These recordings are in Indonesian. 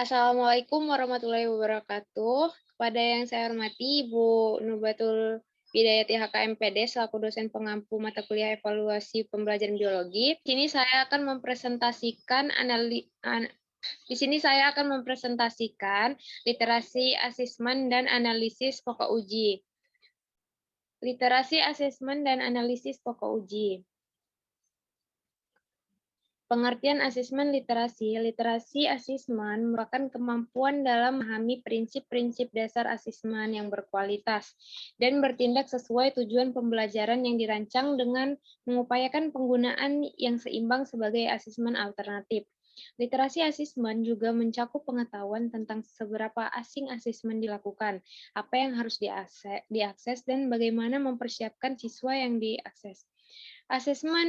Assalamualaikum warahmatullahi wabarakatuh. Kepada yang saya hormati Ibu Nubatul Bidayati HKMPD selaku dosen pengampu mata kuliah evaluasi pembelajaran biologi. Di sini saya akan mempresentasikan literasi asesmen dan analisis pokok uji. Literasi asesmen dan analisis pokok uji. Pengertian asesmen literasi. Literasi asesmen merupakan kemampuan dalam memahami prinsip-prinsip dasar asesmen yang berkualitas dan bertindak sesuai tujuan pembelajaran yang dirancang dengan mengupayakan penggunaan yang seimbang sebagai asesmen alternatif. Literasi asesmen juga mencakup pengetahuan tentang seberapa asing asesmen dilakukan, apa yang harus diakses, dan bagaimana mempersiapkan siswa yang diakses. Asesmen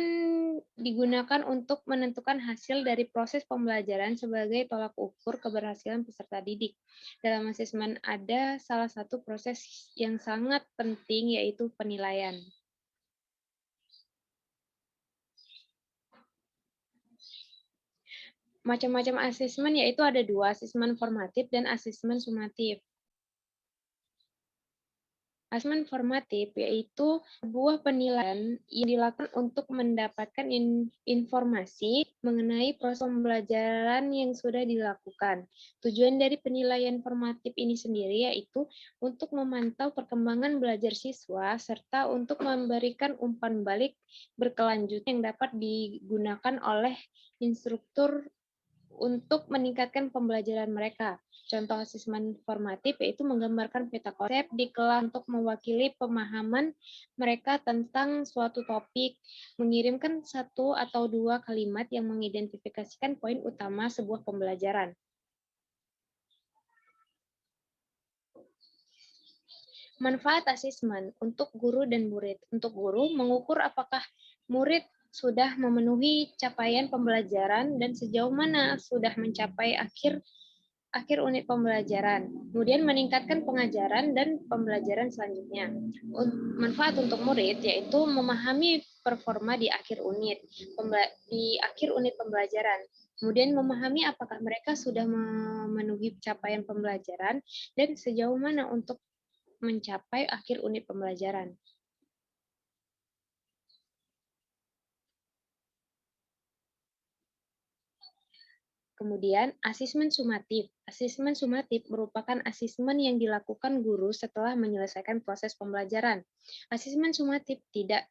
digunakan untuk menentukan hasil dari proses pembelajaran sebagai tolak ukur keberhasilan peserta didik. Dalam asesmen ada salah satu proses yang sangat penting, yaitu penilaian. Macam-macam asesmen yaitu ada dua, asesmen formatif dan asesmen sumatif. Asesmen formatif yaitu sebuah penilaian yang dilakukan untuk mendapatkan informasi mengenai proses pembelajaran yang sudah dilakukan. Tujuan dari penilaian formatif ini sendiri yaitu untuk memantau perkembangan belajar siswa serta untuk memberikan umpan balik berkelanjutan yang dapat digunakan oleh instruktur untuk meningkatkan pembelajaran mereka. Contoh asesmen formatif yaitu menggambarkan peta konsep di kelas untuk mewakili pemahaman mereka tentang suatu topik, mengirimkan satu atau dua kalimat yang mengidentifikasikan poin utama sebuah pembelajaran. Manfaat asesmen untuk guru dan murid. Untuk guru, mengukur apakah murid sudah memenuhi capaian pembelajaran dan sejauh mana sudah mencapai akhir unit pembelajaran. Kemudian meningkatkan pengajaran dan pembelajaran selanjutnya. Manfaat untuk murid yaitu memahami performa di akhir unit pembelajaran. Kemudian memahami apakah mereka sudah memenuhi capaian pembelajaran dan sejauh mana untuk mencapai akhir unit pembelajaran. Kemudian, asesmen sumatif. Asesmen sumatif merupakan asesmen yang dilakukan guru setelah menyelesaikan proses pembelajaran. Asesmen sumatif tidak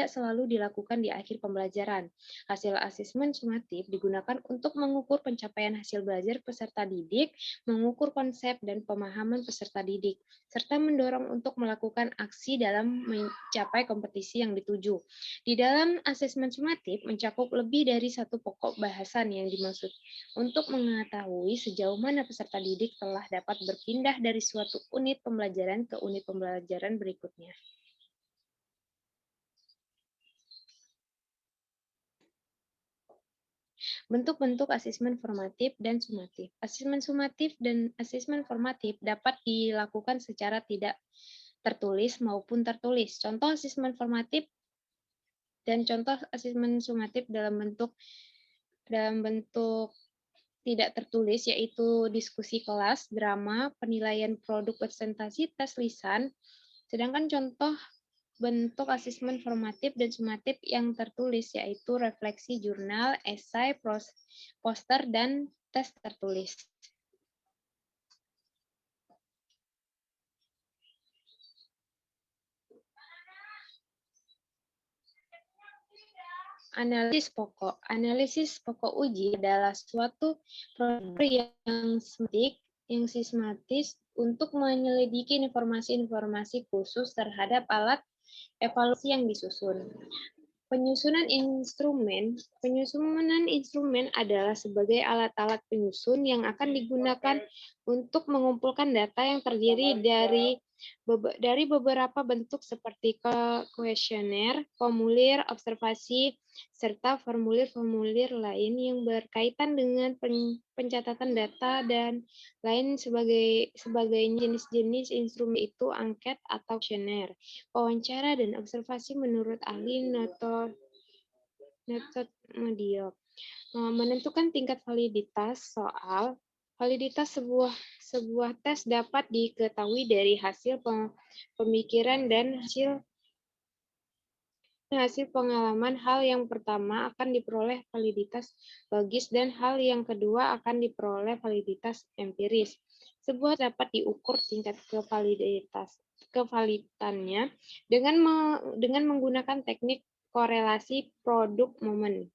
selalu dilakukan di akhir pembelajaran. Hasil asesmen sumatif digunakan untuk mengukur pencapaian hasil belajar peserta didik, mengukur konsep dan pemahaman peserta didik, serta mendorong untuk melakukan aksi dalam mencapai kompetisi yang dituju. Di dalam asesmen sumatif mencakup lebih dari satu pokok bahasan yang dimaksud untuk mengetahui sejauh mana peserta didik telah dapat berpindah dari suatu unit pembelajaran ke unit pembelajaran berikutnya. Bentuk-bentuk asesmen formatif dan sumatif. Asesmen sumatif dan asesmen formatif dapat dilakukan secara tidak tertulis maupun tertulis. Contoh asesmen formatif dan contoh asesmen sumatif dalam bentuk tidak tertulis, yaitu diskusi kelas, drama, penilaian produk presentasi, tes lisan. Sedangkan contoh bentuk asesmen formatif dan sumatif yang tertulis, yaitu refleksi jurnal, esai, poster, dan tes tertulis. Analisis pokok uji adalah suatu prosedur yang sistematis untuk menyelidiki informasi-informasi khusus terhadap alat evaluasi yang disusun. Penyusunan instrumen adalah sebagai alat-alat penyusun yang akan digunakan untuk mengumpulkan data yang terdiri dari beberapa bentuk seperti kuesioner, formulir, observasi, serta formulir-formulir lain yang berkaitan dengan pencatatan data dan lain sebagainya. Jenis-jenis instrumen itu angket atau kuesioner, wawancara, dan observasi menurut ahli metode mediok. Menentukan tingkat validitas soal Validitas sebuah tes dapat diketahui dari hasil pemikiran dan hasil pengalaman. Hal yang pertama akan diperoleh validitas logis dan hal yang kedua akan diperoleh validitas empiris. Sebuah dapat diukur tingkat kevalidannya dengan menggunakan teknik korelasi produk momen.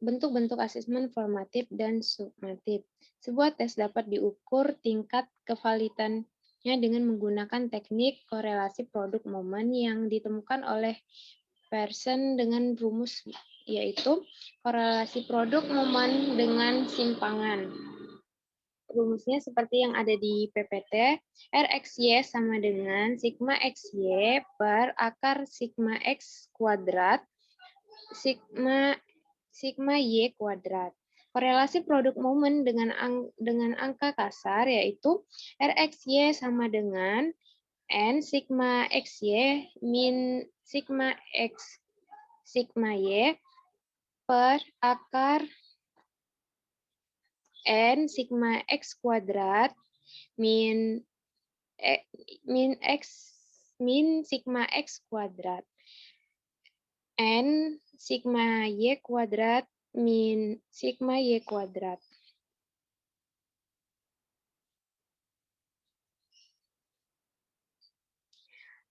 Bentuk-bentuk asesmen formatif dan summatif. Sebuah tes dapat diukur tingkat kevalidannya dengan menggunakan teknik korelasi produk momen yang ditemukan oleh Pearson dengan rumus yaitu korelasi produk momen dengan simpangan. Rumusnya seperti yang ada di PPT, RXY sama dengan sigma XY per akar sigma X kuadrat sigma Y kuadrat. Korelasi produk momen dengan angka kasar yaitu RXY sama dengan N sigma XY min sigma X sigma Y per akar N sigma X kuadrat min sigma X kuadrat. N sigma Y kuadrat min sigma Y kuadrat.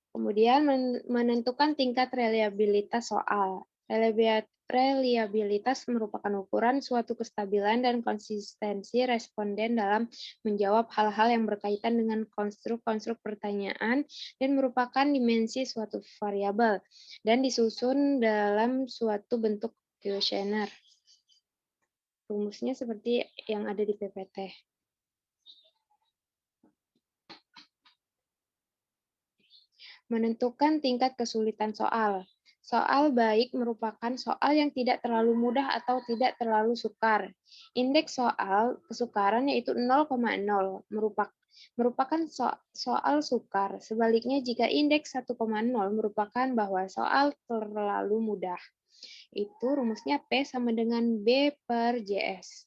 Kemudian menentukan tingkat reliabilitas soal. Reliabilitas merupakan ukuran suatu kestabilan dan konsistensi responden dalam menjawab hal-hal yang berkaitan dengan konstruk-konstruk pertanyaan dan merupakan dimensi suatu variabel dan disusun dalam suatu bentuk kuesioner. Rumusnya seperti yang ada di PPT. Menentukan tingkat kesulitan soal. Soal baik merupakan soal yang tidak terlalu mudah atau tidak terlalu sukar. Indeks soal kesukaran yaitu 0,0 merupakan soal sukar. Sebaliknya jika indeks 1,0 merupakan bahwa soal terlalu mudah. Itu rumusnya P sama dengan B per JS.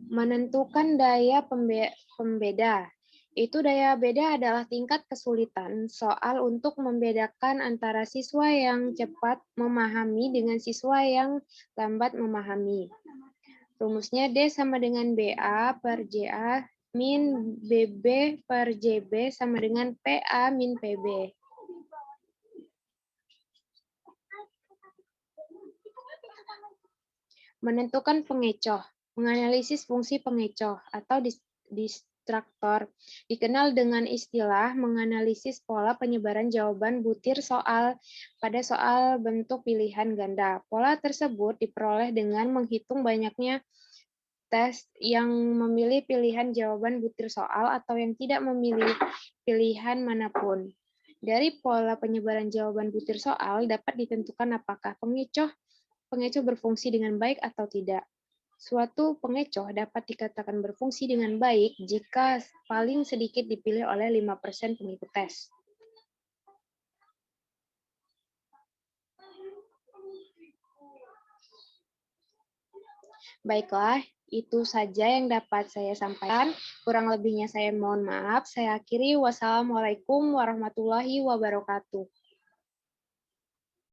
Menentukan daya pembeda. Itu daya beda adalah tingkat kesulitan soal untuk membedakan antara siswa yang cepat memahami dengan siswa yang lambat memahami. Rumusnya D sama dengan BA per JA min BB per JB sama dengan PA min PB. Menentukan pengecoh. Menganalisis fungsi pengecoh atau distraktor. Dikenal dengan istilah menganalisis pola penyebaran jawaban butir soal pada soal bentuk pilihan ganda. Pola tersebut diperoleh dengan menghitung banyaknya tes yang memilih pilihan jawaban butir soal atau yang tidak memilih pilihan manapun. Dari pola penyebaran jawaban butir soal dapat ditentukan apakah pengecoh berfungsi dengan baik atau tidak. Suatu pengecoh dapat dikatakan berfungsi dengan baik jika paling sedikit dipilih oleh 5% pengikut tes. Baiklah, itu saja yang dapat saya sampaikan. Kurang lebihnya saya mohon maaf. Saya akhiri. Wassalamualaikum warahmatullahi wabarakatuh.